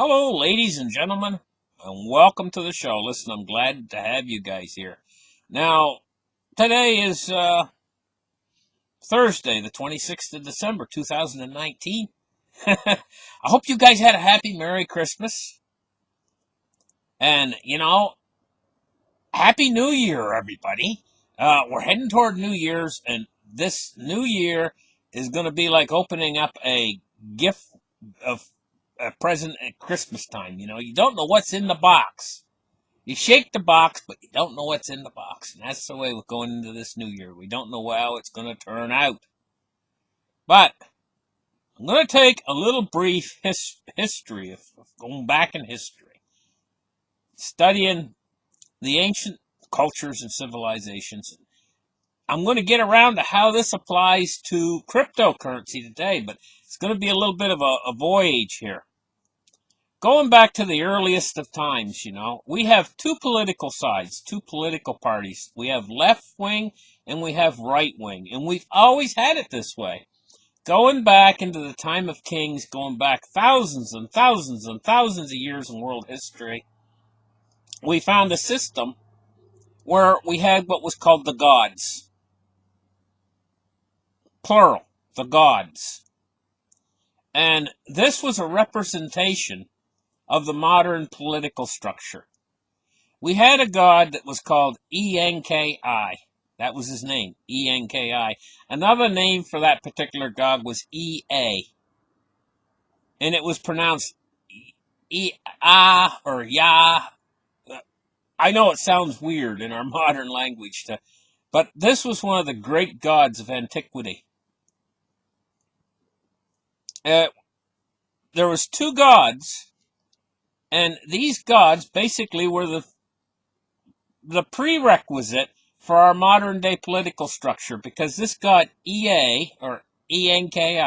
Hello, ladies and gentlemen, and welcome to the show. Listen, I'm glad to have you guys here. Now, today is Thursday, the 26th of December, 2019. I hope you guys had a happy, Merry Christmas. And, Happy New Year, everybody. We're heading toward New Year's, and this new year is going to be like opening up a gift of a present at Christmas time. You don't know what's in the box. You shake the box, but you don't know what's in the box. And that's the way we're going into this new year. We don't know how it's going to turn out. But I'm going to take a little brief history of going back in history, studying the ancient cultures and civilizations. I'm going to get around to how this applies to cryptocurrency today, but it's going to be a little bit of a voyage here. Going back to the earliest of times, we have two political sides, two political parties. We have left wing and we have right wing, and we've always had it this way. Going back into the time of kings, going back thousands and thousands and thousands of years in world history, we found a system where we had what was called the gods. Plural, the gods. And this was a representation of the modern political structure. We had a god that was called Enki. That was his name, Enki. Another name for that particular god was Ea. And it was pronounced Ea or Ya. I know it sounds weird in our modern language, but this was one of the great gods of antiquity. There was two gods, and these gods basically were the prerequisite for our modern day political structure, because this god Ea, or Enki,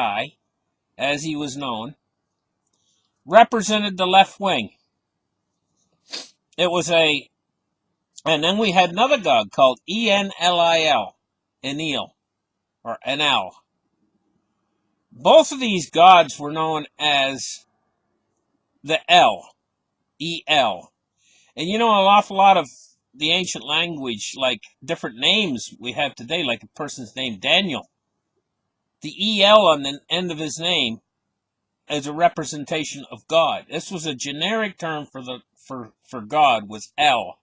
as he was known, represented the left wing. And then we had another god called Enlil, Enlil, or Enel. Both of these gods were known as the El. And an awful lot of the ancient language, like different names we have today, like a person's name Daniel, the El on the end of his name is a representation of God. This was a generic term for God, was El.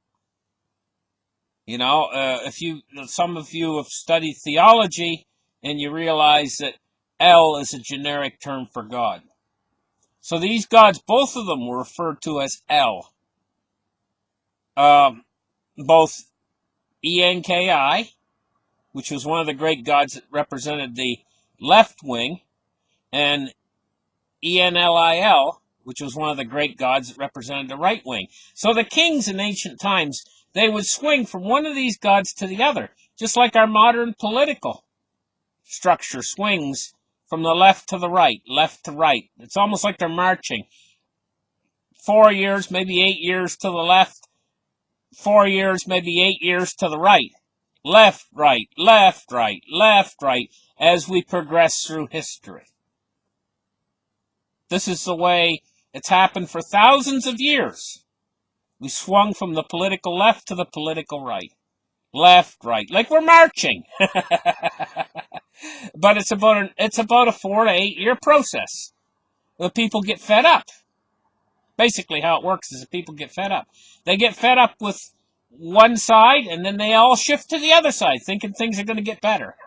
Some of you have studied theology, and you realize that El is a generic term for God. So these gods, both of them were referred to as El. Both Enki, which was one of the great gods that represented the left wing, and Enlil, which was one of the great gods that represented the right wing. So the kings in ancient times, they would swing from one of these gods to the other, just like our modern political structure swings from the left to the right, left to right. It's almost like they're marching. 4 years, maybe 8 years to the left, 4 years, maybe 8 years to the right. Left, right, left, right, left, right, as we progress through history. This is the way it's happened for thousands of years. We swung from the political left to the political right. Left, right, like we're marching. But it's about a 4 to 8 year process. The people get fed up. Basically how it works is that people get fed up. They get fed up with one side, and then they all shift to the other side, thinking things are going to get better.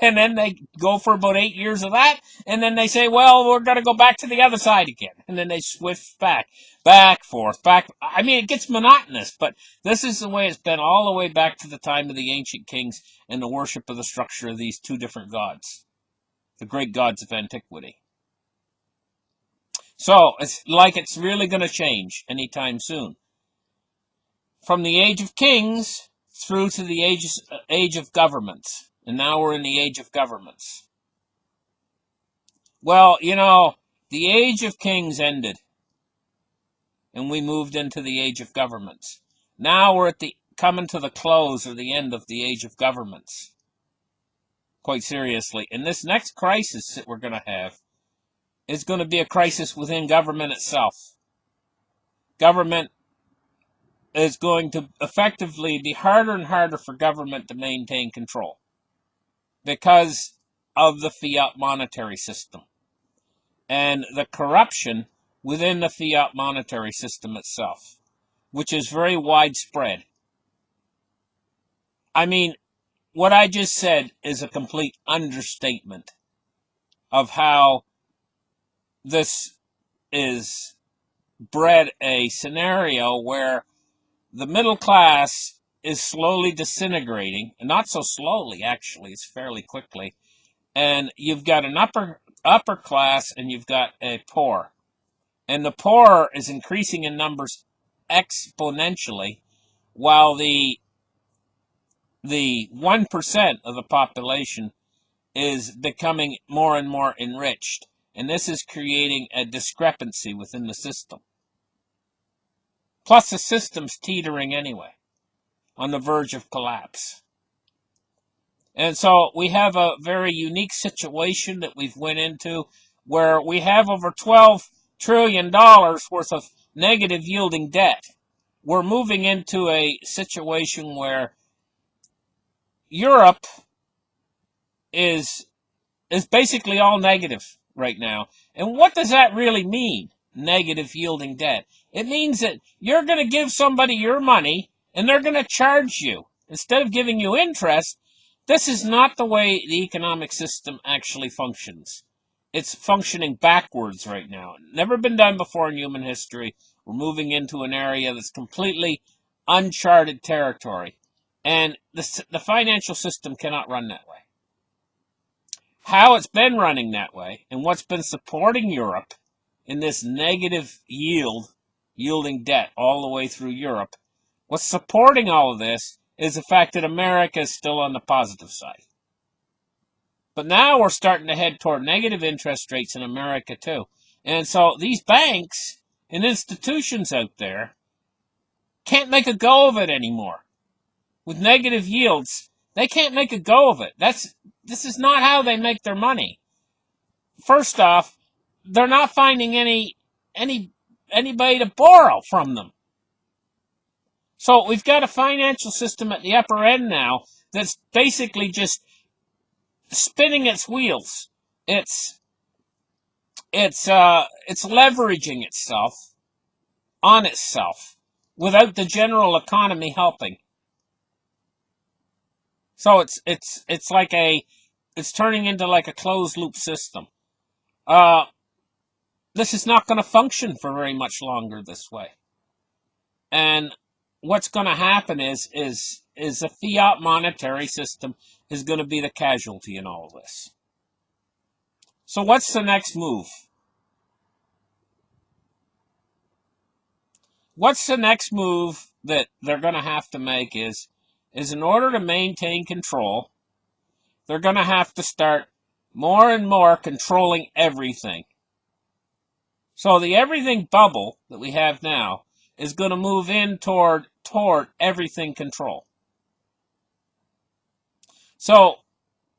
And then they go for about 8 years of that, and then they say, well, we're going to go back to the other side again. And then they swift back, forth, back. I mean, it gets monotonous, but this is the way it's been all the way back to the time of the ancient kings and the worship of the structure of these two different gods, the great gods of antiquity. So, it's really going to change anytime soon. From the age of kings through to the age of governments. And now we're in the age of governments. Well, the age of kings ended. And we moved into the age of governments. Now we're coming to the close or the end of the age of governments. Quite seriously. And this next crisis that we're going to have is going to be a crisis within government itself. Government is going to effectively be harder and harder for government to maintain control because of the fiat monetary system and the corruption within the fiat monetary system itself, which is very widespread. I mean, what I just said is a complete understatement of how this is bred a scenario where the middle class is slowly disintegrating, and not so slowly, actually, it's fairly quickly, and you've got an upper class and you've got a poor. And the poor is increasing in numbers exponentially, while the 1% of the population is becoming more and more enriched. And this is creating a discrepancy within the system. Plus, the system's teetering anyway, on the verge of collapse. And so we have a very unique situation that we've went into where we have over $12 trillion worth of negative yielding debt. We're moving into a situation where Europe is basically all negative right now. And what does that really mean, negative yielding debt? It means that you're going to give somebody your money and they're going to charge you. Instead of giving you interest, this is not the way the economic system actually functions. It's functioning backwards right now. Never been done before in human history. We're moving into an area that's completely uncharted territory. And the financial system cannot run that way. How it's been running that way and what's been supporting Europe in this negative yielding debt all the way through Europe, what's supporting all of this is the fact that America is still on the positive side. But now we're starting to head toward negative interest rates in America too. And so these banks and institutions out there can't make a go of it anymore. With negative yields, they can't make a go of it. This is not how they make their money. First off, they're not finding anybody to borrow from them. So we've got a financial system at the upper end now that's basically just spinning its wheels. It's leveraging itself on itself without the general economy helping. So it's turning into like a closed loop system. This is not going to function for very much longer this way. And what's going to happen is the fiat monetary system is going to be the casualty in all of this. So what's the next move? What's the next move that they're going to have to make is in order to maintain control, they're going to have to start more and more controlling everything. So the everything bubble that we have now is going to move in toward everything control. So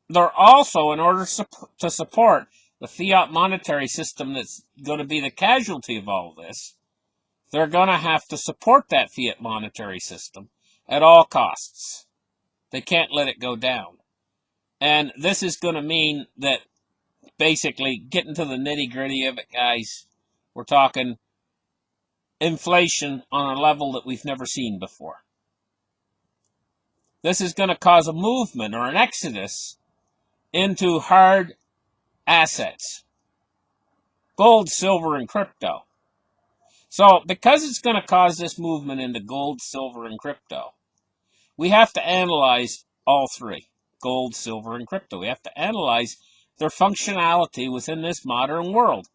they're also, in order to support the fiat monetary system that's going to be the casualty of all of this, they're going to have to support that fiat monetary system at all costs. They can't let it go down. And this is going to mean that basically, getting to the nitty-gritty of it, guys, we're talking inflation on a level that we've never seen before. This is going to cause a movement or an exodus into hard assets. Gold, silver, and crypto. So, because it's going to cause this movement into gold, silver, and crypto, we have to analyze all three. Gold, silver, and crypto. We have to analyze their functionality within this modern world.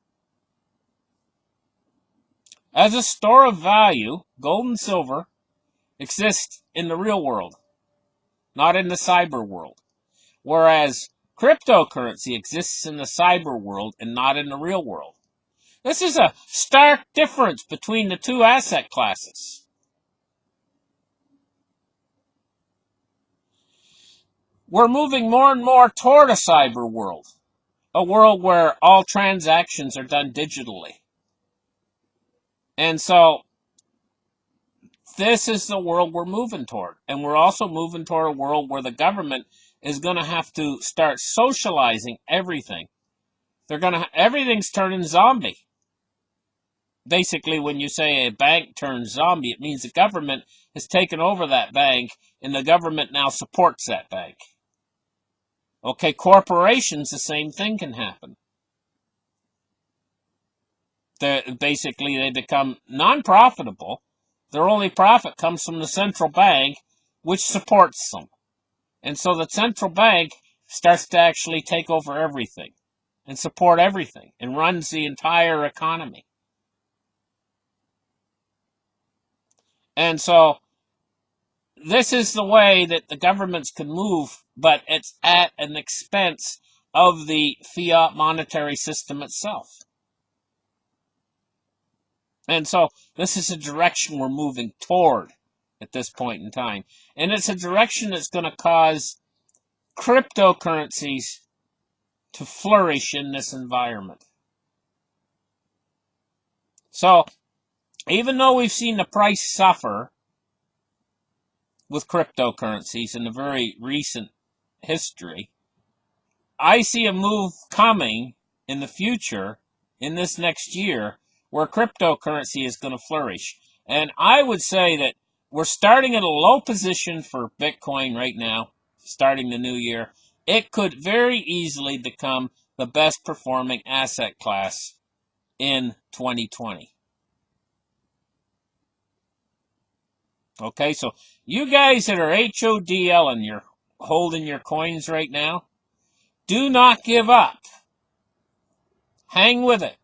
As a store of value, gold and silver exist in the real world, not in the cyber world. Whereas cryptocurrency exists in the cyber world and not in the real world. This is a stark difference between the two asset classes. We're moving more and more toward a cyber world. a world where all transactions are done digitally. And so this is the world we're moving toward. And we're also moving toward a world where the government is going to have to start socializing everything. Everything's turning zombie. Basically, when you say a bank turns zombie, it means the government has taken over that bank, and the government now supports that bank. Okay, corporations, the same thing can happen. Basically, they become non-profitable. Their only profit comes from the central bank, which supports them. And so the central bank starts to actually take over everything and support everything and runs the entire economy. And so this is the way that the governments can move, but it's at an expense of the fiat monetary system itself. And so this is a direction we're moving toward at this point in time. And it's a direction that's going to cause cryptocurrencies to flourish in this environment. So even though we've seen the price suffer with cryptocurrencies in the very recent history, I see a move coming in the future, in this next year, where cryptocurrency is going to flourish. And I would say that we're starting at a low position for Bitcoin right now, starting the new year. It could very easily become the best performing asset class in 2020. Okay, so you guys that are HODL and you're holding your coins right now, do not give up. Hang with it.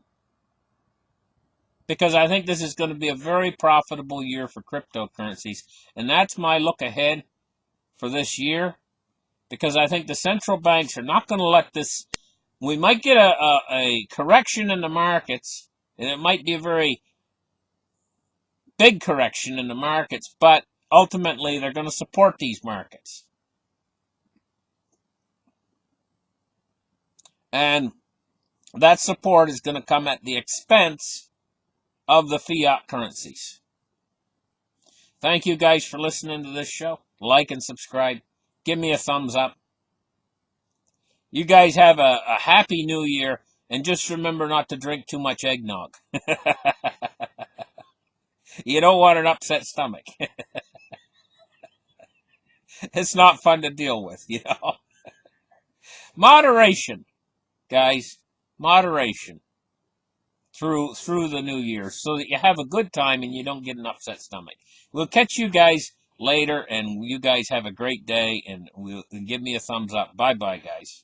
Because I think this is going to be a very profitable year for cryptocurrencies. And that's my look ahead for this year. Because I think the central banks are not going to let this... We might get a correction in the markets, and it might be a very big correction in the markets, but ultimately they're going to support these markets. And that support is going to come at the expense of the fiat currencies. Thank you guys for listening to this show. Like and subscribe. Give me a thumbs up. You guys have a happy new year, and just remember not to drink too much eggnog. You don't want an upset stomach. It's not fun to deal with, you know. Moderation, guys. Moderation through the new year, so that you have a good time and you don't get an upset stomach. We'll catch you guys later, and you guys have a great day, and give me a thumbs up. Bye-bye, guys.